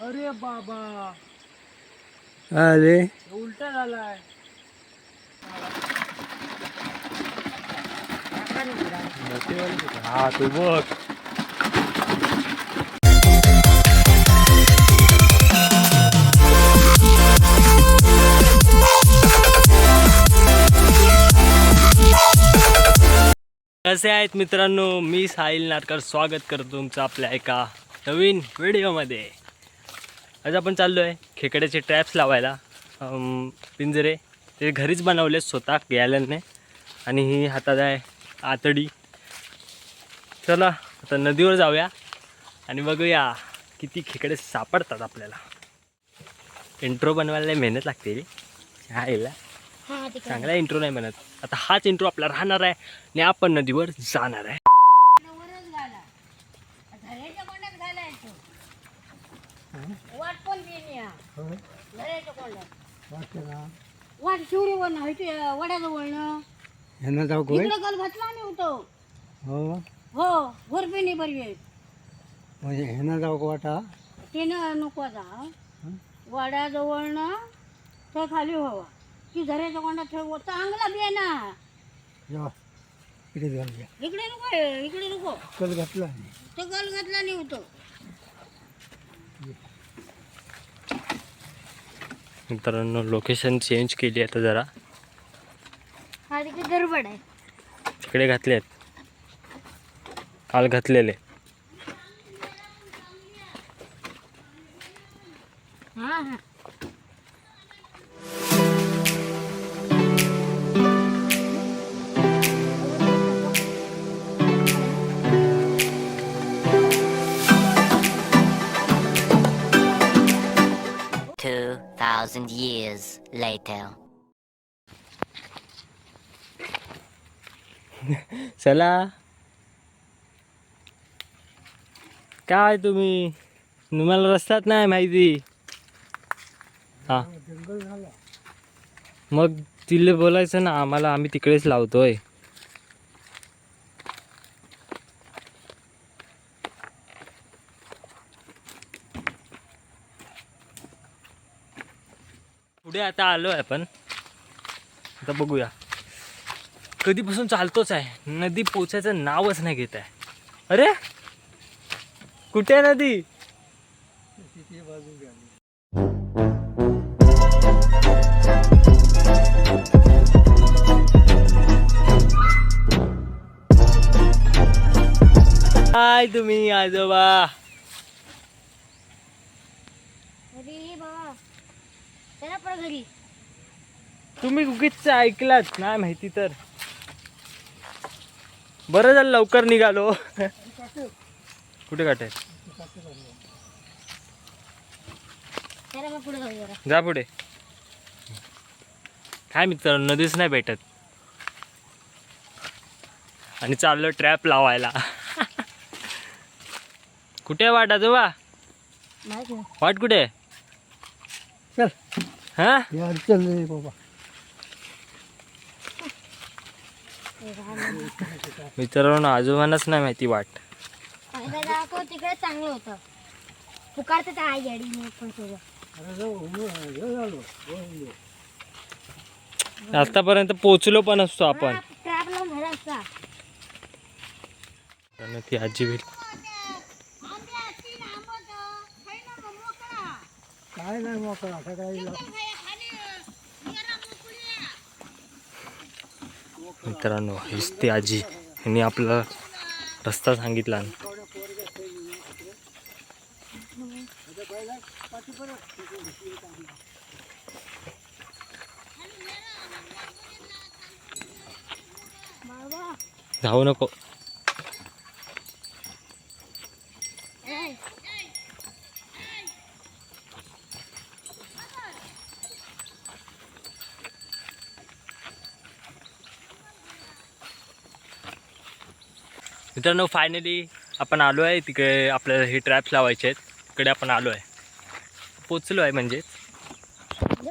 अरे बाबा, अरे उलटा झालाय. हा तू बघ. कसे आहेत मित्रांनो, मी साहिल नाटकर स्वागत करतो तुमचं आपल्या एका नवीन व्हिडिओमध्ये. आज आपण चाललो आहे खेकड्याचे ट्रॅप्स लावायला. पिंजरे ते घरीच बनवले स्वतः गॅलनने, आणि ही हातात आहे आतडी. चला आता नदीवर जाऊया आणि बघूया किती खेकडे सापडतात आपल्याला. इंट्रो बनवायला मेहनत लागते रे ह्याला, चांगला इंट्रो नाही बनत. आता हाच इंट्रो आपला राहणार आहे आणि आपण नदीवर जाणार आहे. वाड्याजवळनं ते खाली व्हावा की झऱ्याच्या कोंडात ठेव चांगला बी आहे ना. इकडे नको, इकडे नको. कल घातला तो, कल घातला नाही होतो. मित्रांनो लोकेशन चेंज केली आता जरा. हा तिकडे गडबड आहे. तिकडे घातले आहेत, काल घातलेले. हा हा 2,000 years later. चला काय तुम्हाला रस्ताच नाही माहिती. हा मग तिला बोलायचं ना आम्हाला, आम्ही तिकडेच लावतोय. पुढे आता आलो आहे आपण. आता बघूया, कधीपासून चालतोच आहे, नदी पोचायचं नावच नाही घेत आहे. अरे कुठे आहे नदी? काय तुम्ही आजोबा? अरे बाबा चला पण घरी. तुम्ही उगीच ऐकलात नाही माहिती तर बरं झालं लवकर निघालो. कुठे काटे? चला मग पुढे जाऊ जरा. जा पुढे. काय मित्रांनो, नदीच नाही भेटत आणि चाललो ट्रॅप लावायला. कुठे वाट आजोबा? माहिती आहे. वाट कुठे? चल हा यार, चल रे बाबा. मित्रांनो आजोबांनाच नाही माहिती वाट. दाखव तिकडे चांगलं होतं. पुकारत तर आई गाडी पण सोबत. आतापर्यंत पोचलो पण असतो आपण. ट्रॅप लावून झाला असता. ती आजी भेट काय नाही मोकळा सकाळी. मित्रांनो हीच ती आजी, यांनी आपला रस्ता सांगितला. जाऊ नको. मित्रांनो फायनली आपण आलो आहे तिकडे. आपल्याला हे ट्रॅप्स लावायचे आहेत, तिकडे आपण आलो आहे, पोचलो आहे. म्हणजे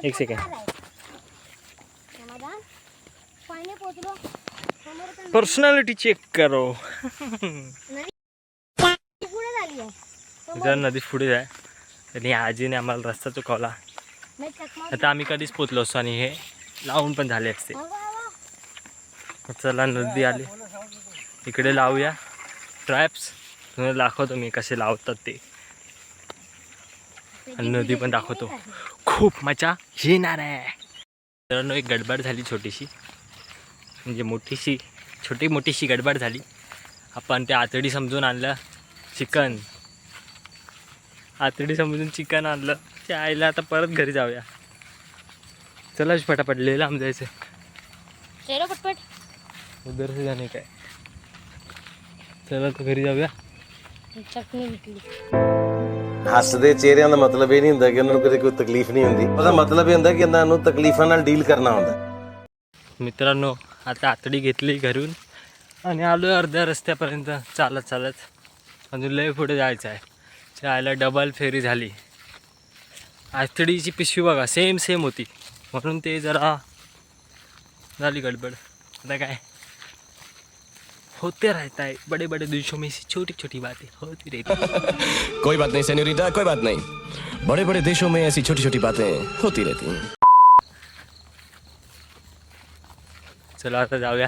एक सेकंड, पर्सनॅलिटी चेक करो. पुढे झाली आहे. जर नदी पुढे आहे आणि आजीने आम्हाला रस्ता चुकवला. मी चकमा आता आम्ही कधीच पोचलो असतो आणि हे लावून पण झाले असते. चला नदी आली, इकडे लावूया ट्रॅप्स. तुम्हाला दाखवतो मी कसे लावतात ते, आणि नदी पण दाखवतो. खूप मजा येणार आहे. मित्रांनो एक गडबड झाली छोटीशी, म्हणजे मोठीशी गडबड झाली. आपण ते आतडी समजून आणलं चिकन, आतडी समजून चिकन आणलं. त्या आईला आता परत घरी जाऊया. चला फटाफट लेला आम जायचं. चलो पटपट उधर से जाने का है. चला तो घरी जाऊया. चटणी विकली. ਹੱਸਦੇ ਚਿਹਰਿਆਂ ਦਾ ਮਤਲਬ ਇਹ ਨਹੀਂ ਹੁੰਦਾ ਕਿ ਉਹਨਾਂ ਨੂੰ ਕੋਈ ਤਕਲੀਫ ਨਹੀਂ ਹੁੰਦੀ. ਉਹਦਾ ਮਤਲਬ ਇਹ ਹੁੰਦਾ ਕਿ ਇਹਨਾਂ ਨੂੰ ਤਕਲੀਫਾਂ ਨਾਲ ਡੀਲ करना ਹੁੰਦਾ. मित्रांनो आता आतडी घेतली घरून आणि आलो अर्ध्या रस्त्यापर्यंत चालत अजून लय पुढे जायचं आहे. जायला डबल फेरी झाली. आतडीची पिशवी बघा सेम होती, म्हणून ते जरा झाली गडबड. आता काय होते रहता है, बड़े बड़े देशों में से छोटी छोटी बातें होती रहती. कोई बात नहीं सेन्योरिटा, कोई बात नहीं. बड़े बड़े देशों में ऐसी छोटी छोटी बातें होती रहती हैं. चला आता जाऊया.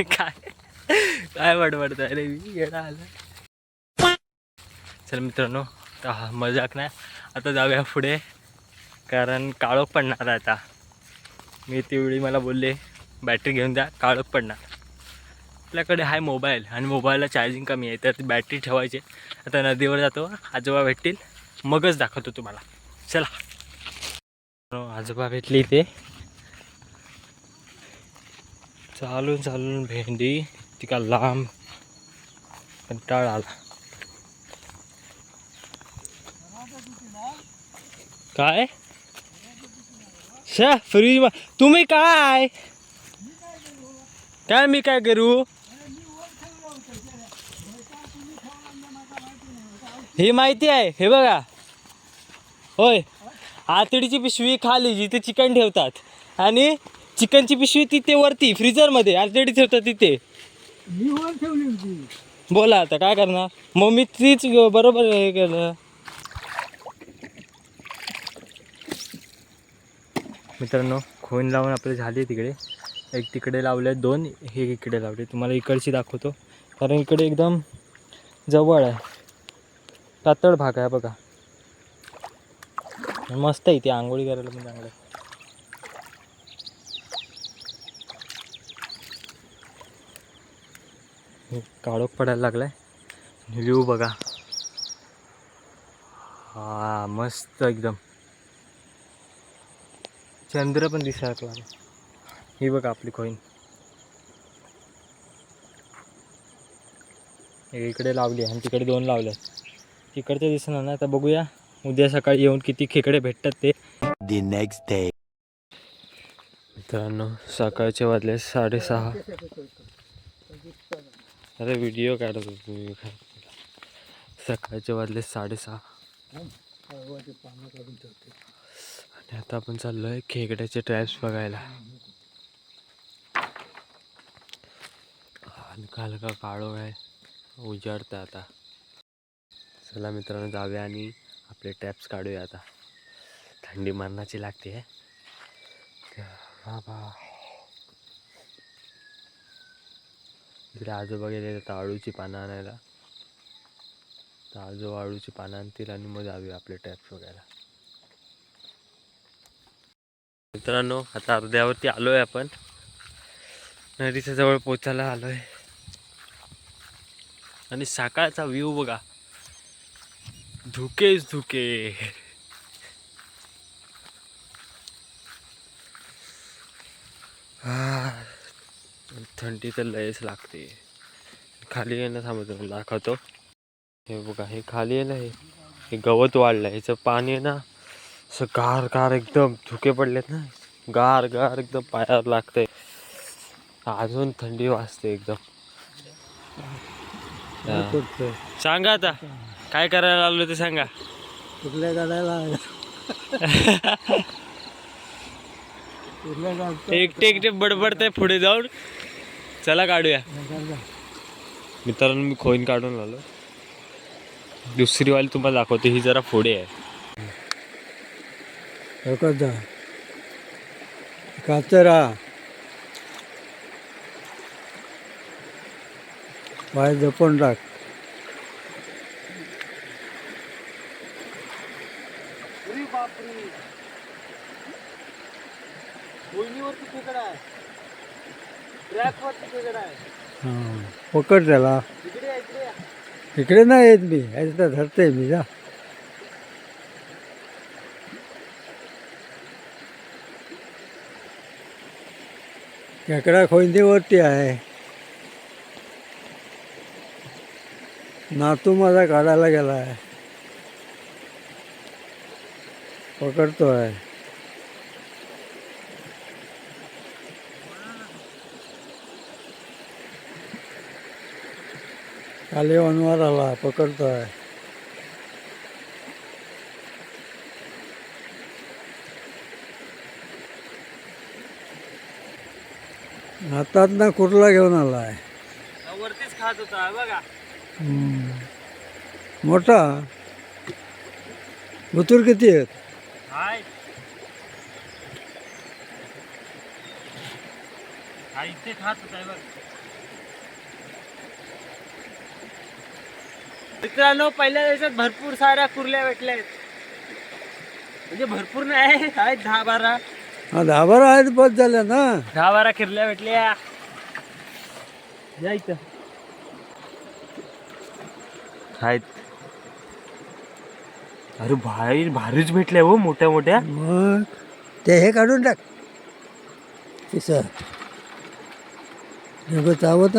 काय बडबडताय रे मी, येडा आला. चल मित्रांनो, आता मजाक नाही, आता जाऊया पुढे, कारण काळोख पडणार आहे आता. मी तेवढी मला बोलले बॅटरी घेऊन द्या, काळोख पडणार. आपल्याकडे आहे मोबाईल आणि मोबाईलला चार्जिंग कमी आहे, तर ती बॅटरी ठेवायची. आता नदीवर जातो, आजोबा भेटतील मगच दाखवतो तुम्हाला. चला. आजोबा भेटली इथे. चालून भेंडी तिका लांब, कंटाळा आला. काय फ्रीज तुम्ही काय मी काय करू. हे माहिती आहे, हे बघा. होय, आतडीची पिशवी खाली जिथे चिकन ठेवतात आणि चिकनची पिशवी तिथे वरती फ्रीजरमध्ये आतडी ठेवतात तिथे. मी वर ठेवली होती. बोला आता काय करणार मग, मी तीच बरोबर हे केलं. मित्रांनो खोन लावून आपले झाले तिकडे, एक तिकडे लावले, 2 हे इकडे लावले. तुम्हाला इकडची दाखवतो, कारण इकडे एकदम जवळ आहे, पातळ भाग आहे बघा. मस्त आहे इथे, आंघोळी करायला पण चांगलं आहे. काळोख पडायला लागलाय. व्ह्यू बघा, हा मस्त एकदम. चंद्र पण दिसायला लागला. ही बघा आपली कॉईन इकडे लावली आणि तिकडे 2 लावल्या. तिकडचे दिसणार ना. आता बघूया उद्या सकाळी येऊन किती खेकडे भेटतात ते. The next day. मित्रांनो सकाळचे वाजले 6:30. अरे व्हिडिओ काढत होतो मी. सकाळचे वाजले 6:30 आणि आता आपण चाललो आहे खेकड्याचे ट्रॅप्स बघायला. हलका काळो आहे, उजाडतं आता. चला मित्रांनो जाऊया आणि आपले ट्रॅप्स काढूया. आता थंडी मरणाची लागते बाबा. इकडे आजोबा गेले आता आळूची पानं आणायला. तर आजोबा आळूची पानं आणतील आणि मग जाऊया आपले ट्रॅप्स बघायला. मित्रांनो आता अर्ध्यावरती आलो आहे आपण, नदीच्या जवळ पोचायला आलो आहे. आणि सकाळचा व्ह्यू बघा, धुकेच धुके. थंडी तर लयच लागते. खाली येणं थांबतो, दाखवतो. हे बघा, हे खाली आहे ना, हे गवत वाढलं, ह्याचं पाणी आहे ना असं गार एकदम. धुके पडलेत ना, गार एकदम पायावर लागतंय. अजून थंडी वाजते एकदम. सांगा आता काय करायला आलो ते सांगा. कुठल्या गाड्याला एकटे बडबडतंय पुढे जाऊन. चला काढूया. मित्रांनो मी खोईन काढून आलो. दुसरी वाली तुम्हाला दाखवते, ही जरा पुढे आहे. जा काचरा पाय जपून टाक. हां पकड त्याला. इकडे नाही येत मी, याच्यात धरते मी. जा खेकडा खोंदीवरती आहे. नातू माझा काढायला गेला आहे, पकडतो आहे. खाली वनवार आला, पकडतो आहे. हातात ना कुर्ला घेऊन आला आहे. वरतीच खात होता बघा. मोठा बुतूर किती आहेत? हाय हा इथे खात होता बघ. मित्रांनो, पहिल्या दिवसात भरपूर साऱ्या कुर्ल्या भेटल्या आहेत. म्हणजे भरपूर नाही, आहेत 10-12. हा 10-12 आहेत, बस झाल्या ना. 10-12 किरल्या भेटल्या. या इथं आहेत. अरे बाहेर भारीच भेटल्या हो, मोठ्या मोठ्या. मग ते हे काढून टाक किसं नको चावत.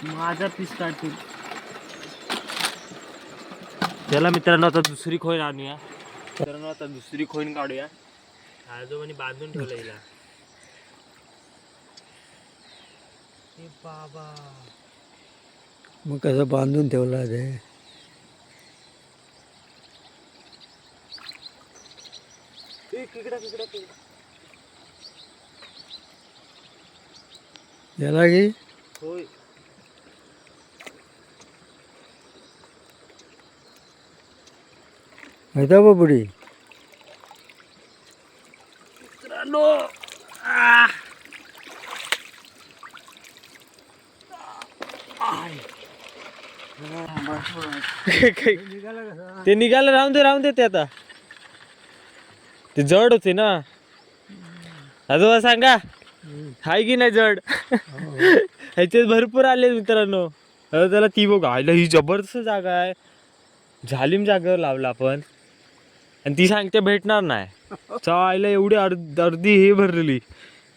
माझा पीस काढतील त्याला. मित्रांनो, आता दुसरी खोईन आणूया. मित्रांनो, आता दुसरी खोईन काढूया. आजोबांनी बांधून ठेवलं हिला. ए बाबा, मग कसं बांधून ठेवला ते? याला की होय. माहिती बुडी मित्रांनो, ते निघालं. राहून दे ते आता. ते जड होते ना. आजोबा सांगा, हाय की नाही जड? ह्याच्यात भरपूर आले मित्रांनो. त्याला ती बघ, आयला ही जबरदस्त जागा आहे. झालीम जागेवर लावला आपण, आणि ती सांगते भेटणार नाही. चायला एवढी अर्धी हे भरलेली,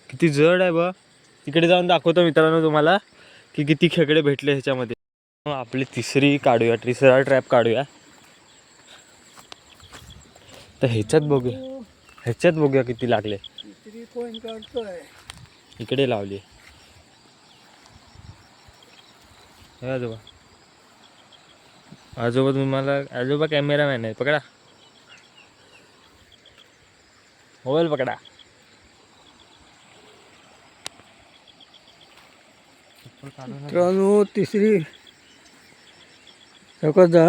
किती जड आहे बा. तिकडे जाऊन दाखवतो मित्रांनो तुम्हाला की किती खेकडे भेटले ह्याच्यामध्ये. आपली तिसरा ट्रॅप काढूया. तर ह्याच्यात बघूया किती लागले. इकडे लावली. आजोबा तुम्हाला, आजोबा कॅमेरामॅन आहे. पकडा मोबाईल, पकडा. मित्रांनो, तिसरी चौकात जा.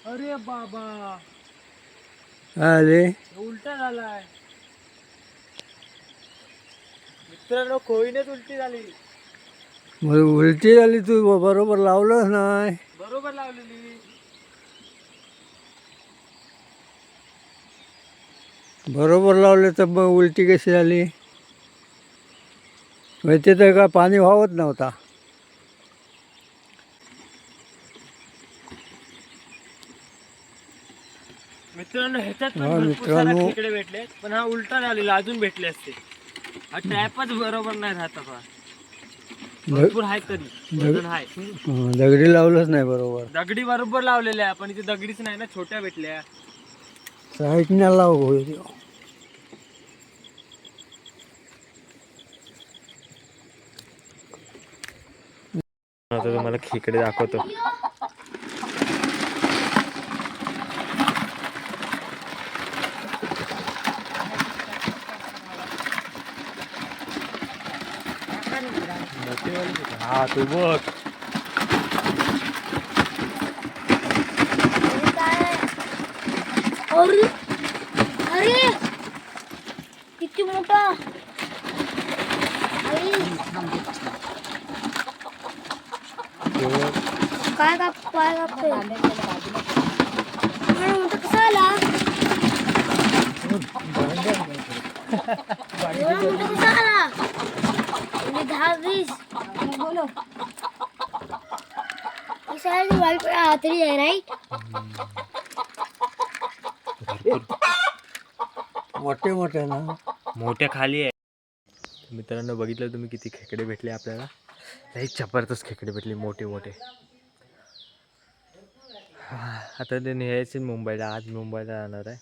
अरे बाबा, आले उलटा झालाय मित्रांनो. खोईनेच उलटी झाली. मग उलटी झाली. तू बरोबर लावलंच नाही. बरोबर लावलेली. बरोबर लावले तर मग उलटी कशी झाली? माहिती तर का पाणी वाहत नव्हता. मित्रांनो, ह्याच्यात पण हा, भरपूर मित्रांनो. सारे खेकडे भेटले, पण हा उलटा झालेला. अजून भेटले असते. हा ट्रॅपच बरोबर नाही राहत आता. भरपूर आहे तरी वजन आहे. दगडी लावलंच नाही बरोबर. दगडी बरोबर लावलेल्या, पण इथे दगडीच नाही ना, छोट्या भेटल्या. साईडने लाव. आता तुम्हाला खेकडे दाखवतो. हा तू बघ. अरे अरे किती मोठा. अरे काय कापतोय. एवढा मोठा कसा आला. एवढा मोठा कसा आला. 10-20 बोलो वाईट तरी आहे राईट. मोठे मोठे ना. मोठ्या खाली आहे. मित्रांनो बघितलं तुम्ही किती खेकडे भेटले आपल्याला. लई जबरदस्त खेकडे भेटले मोठे मोठे. आता ते न्यायचे मुंबईला. आज मुंबईला जाणार आहे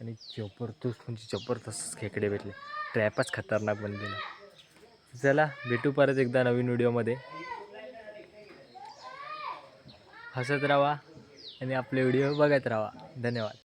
आणि जबरदस्त म्हणजे जबरदस्त खेकडे भेटले. ट्रॅपच खतरनाक बनलेला. चला भेटू परत एकदा नवीन व्हिडिओमध्ये. हसत राहा आणि आपले व्हिडिओ बघत राहा. धन्यवाद.